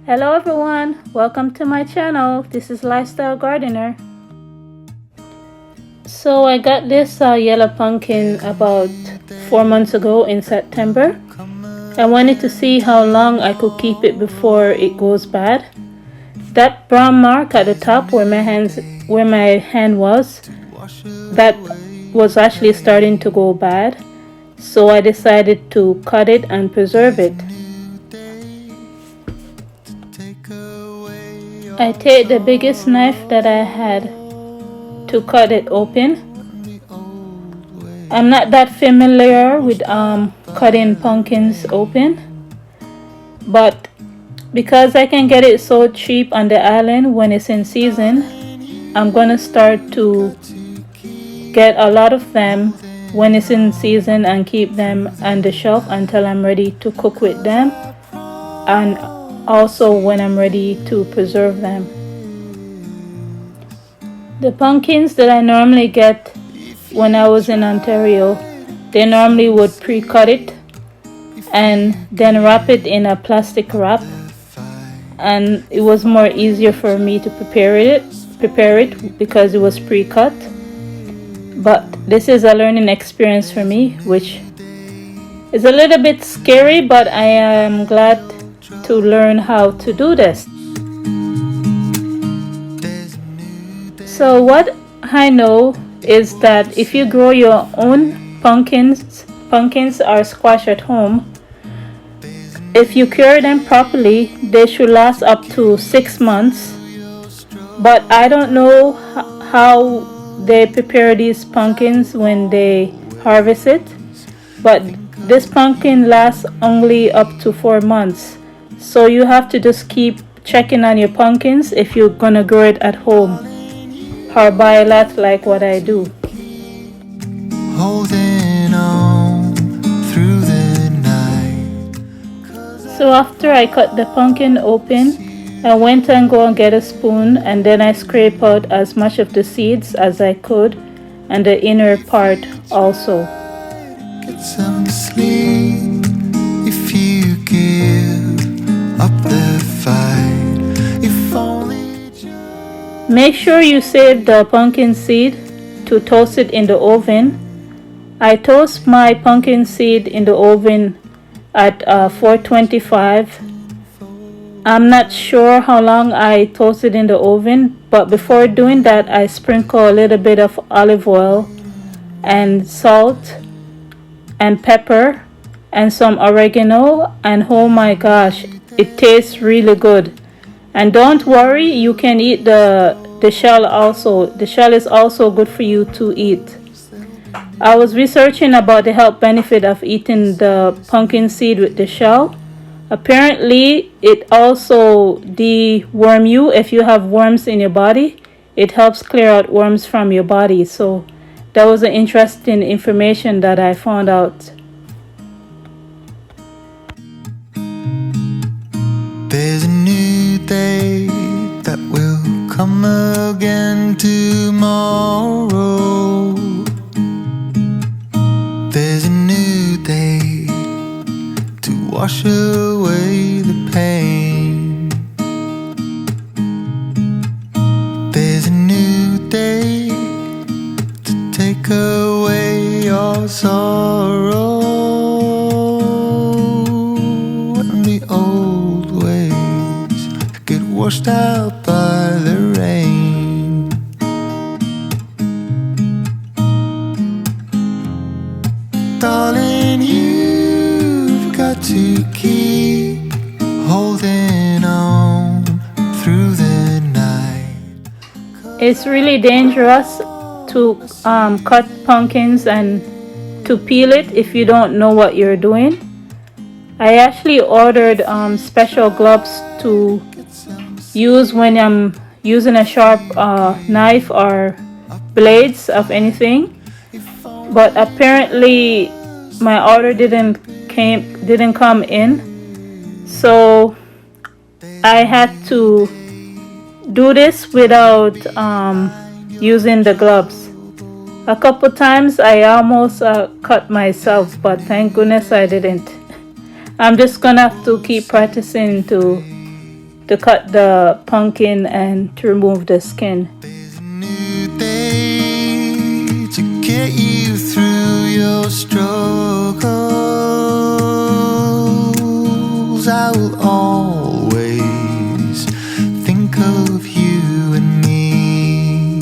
Hello everyone, welcome to my channel. This is Lifestyle Gardener. So I got this yellow pumpkin about 4 months ago in September. I wanted to see how long I could keep it before it goes bad. That brown mark at the top where my hand was, that was actually starting to go bad. So I decided to cut it and preserve it. I take the biggest knife that I had to cut it open. I'm not that familiar with cutting pumpkins open, but because I can get it so cheap on the island when it's in season, I'm gonna start to get a lot of them when it's in season and keep them on the shelf until I'm ready to cook with them, and also when I'm ready to preserve them. The pumpkins that I normally get when I was in Ontario, they normally would pre-cut it and then wrap it in a plastic wrap, and it was more easier for me to prepare it because it was pre-cut. But this is a learning experience for me, which is a little bit scary, but I am glad to learn how to do this. So what I know is that if you grow your own pumpkins or squash at home, if you cure them properly, they should last up to 6 months. But I don't know how they prepare these pumpkins when they harvest it, but this pumpkin lasts only up to 4 months. So you have to just keep checking on your pumpkins if you're gonna grow it at home, or buy a lot like what I do. Holding on through the night. So after I cut the pumpkin open, I went and go and get a spoon, and then I scrape out as much of the seeds as I could, and the inner part also. Get some sleep if you give up the fight. If only. Make sure you save the pumpkin seed to toast it in the oven. I toast my pumpkin seed in the oven at 425. I'm not sure how long I toast it in the oven, but before doing that, I sprinkle a little bit of olive oil and salt and pepper and some oregano, and oh my gosh, it tastes really good. And don't worry, you can eat the shell also. The shell is also good for you to eat. I was researching about the health benefit of eating the pumpkin seed with the shell. Apparently, it also deworm you if you have worms in your body. It helps clear out worms from your body. So that was an interesting information that I found out. There's a new day that will come again tomorrow. There's a new day to wash away the pain. There's a new day to take away your sorrow, and the old ways get washed out by the rain. Darling, you've got to keep holding on through the night. It's really dangerous to cut pumpkins and to peel it if you don't know what you're doing. I actually ordered special gloves to use when I'm using a sharp knife or blades of anything, but apparently my order didn't come in, so I had to do this without using the gloves. A couple times I almost cut myself, but thank goodness I didn't. I'm just gonna have to keep practicing to to cut the pumpkin and to remove the skin. There's a new day to get you through your struggles. I will always think of you and me.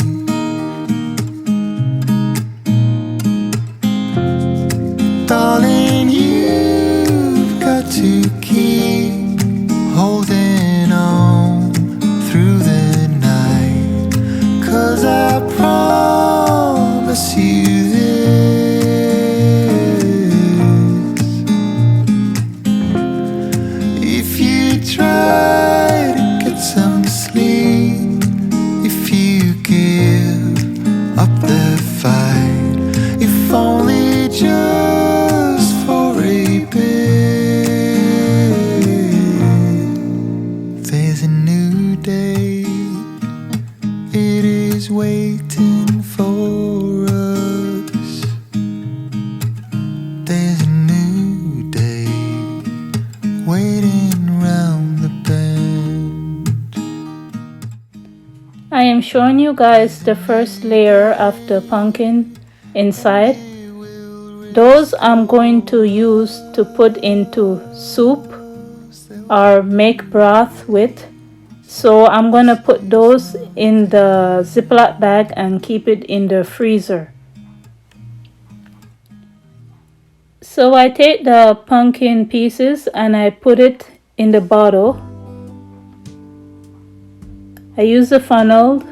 Darling, you've got to keep holding on through the night, 'cause I promise you this: if you try to get some sleep, if you give up the fight, if only just for a bit, there's a new day. It is waiting for us. There's a new day waiting round the bend. I am showing you guys the first layer of the pumpkin inside. Those I'm going to use to put into soup or make broth with. So I'm going to put those in the Ziploc bag and keep it in the freezer. So I take the pumpkin pieces and I put it in the bottle. I use the funnel.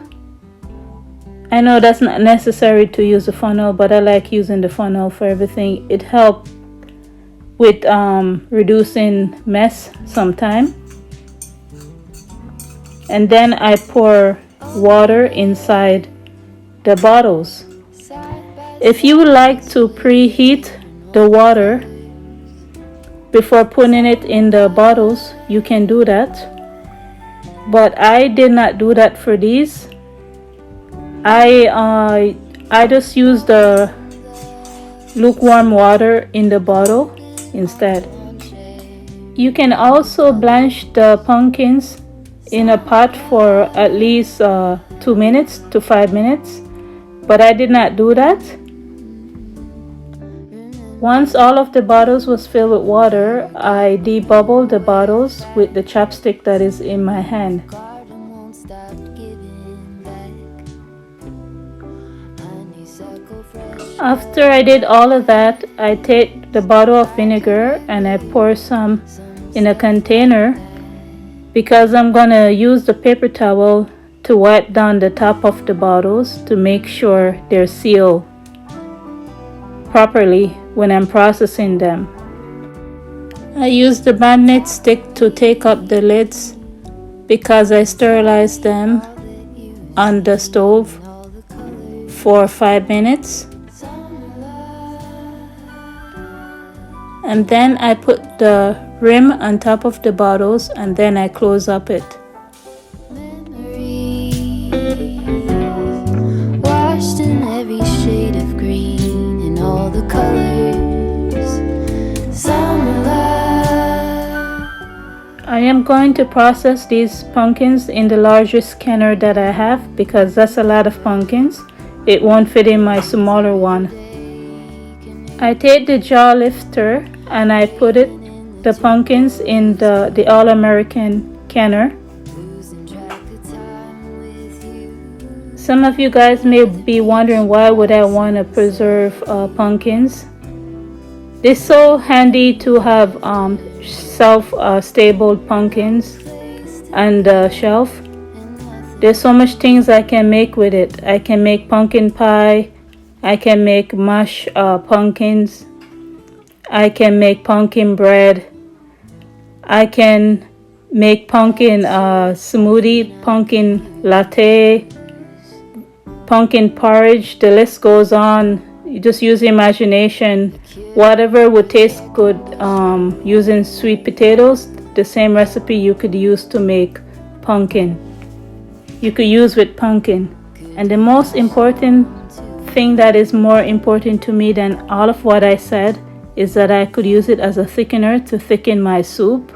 I know that's not necessary to use a funnel, but I like using the funnel for everything. It helps with reducing mess sometime. And then I pour water inside the bottles. If you would like to preheat the water before putting it in the bottles, you can do that. But I did not do that for these. I just used the lukewarm water in the bottle instead. You can also blanch the pumpkins in a pot for at least 2 minutes to 5 minutes, but I did not do that. Once all of the bottles was filled with water, I debubbled the bottles with the chopstick that is in my hand. After I did all of that, I take the bottle of vinegar and I pour some in a container, because I'm gonna use the paper towel to wipe down the top of the bottles to make sure they're sealed properly when I'm processing them. I use the magnet stick to take up the lids because I sterilized them on the stove for 5 minutes. And then I put the rim on top of the bottles and then I close up it. Washed in every shade of green and all the colors. Summer love. I am going to process these pumpkins in the largest scanner that I have because that's a lot of pumpkins. It won't fit in my smaller one. I take the jaw lifter and I put the pumpkins in the All-American canner. Some of you guys may be wondering why would I want to preserve pumpkins. It's so handy to have stable pumpkins on the shelf. There's so much things I can make with it. I can make pumpkin pie. I can make mashed pumpkins. I can make pumpkin bread. I can make pumpkin smoothie, pumpkin latte, pumpkin porridge. The list goes on. You just use your imagination. Whatever would taste good using sweet potatoes, the same recipe you could use to make pumpkin. You could use with pumpkin. And the most important thing that is more important to me than all of what I said is that I could use it as a thickener to thicken my soup,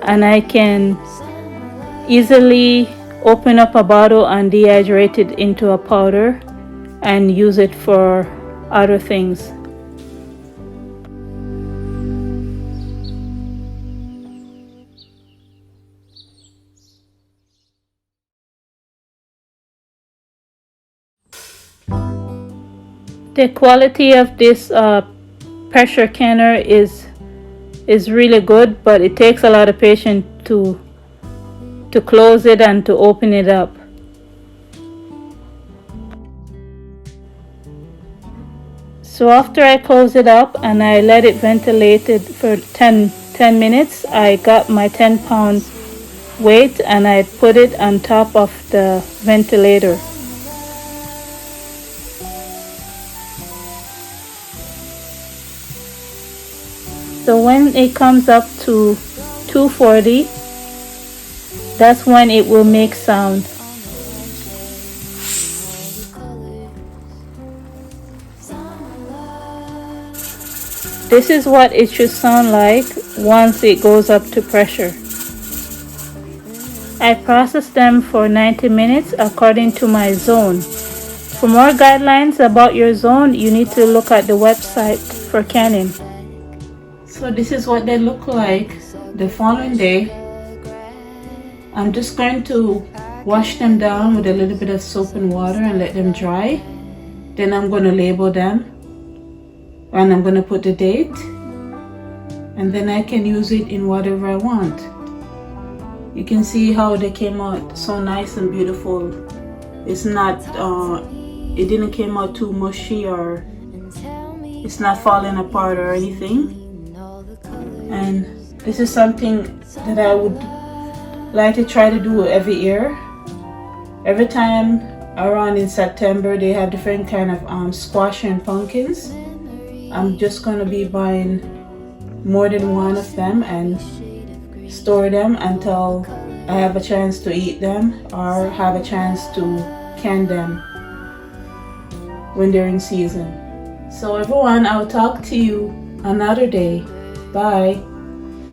and I can easily open up a bottle and dehydrate it into a powder and use it for other things. The quality of this pressure canner is really good, but it takes a lot of patience to close it and to open it up. So after I close it up and I let it ventilate it for 10 minutes, I got my 10-pound weight and I put it on top of the ventilator. So when it comes up to 240, that's when it will make sound. This is what it should sound like once it goes up to pressure. I process them for 90 minutes according to my zone. For more guidelines about your zone, you need to look at the website for canning. So this is what they look like the following day. I'm just going to wash them down with a little bit of soap and water and let them dry. Then I'm going to label them and I'm going to put the date, and then I can use it in whatever I want. You can see how they came out so nice and beautiful. It's not it didn't came out too mushy, or it's not falling apart or anything. And this is something that I would like to try to do every year. Every time around in September they have different kind of squash and pumpkins. I'm just going to be buying more than one of them and store them until I have a chance to eat them or have a chance to can them when they're in season. So everyone, I'll talk to you another day. Bye.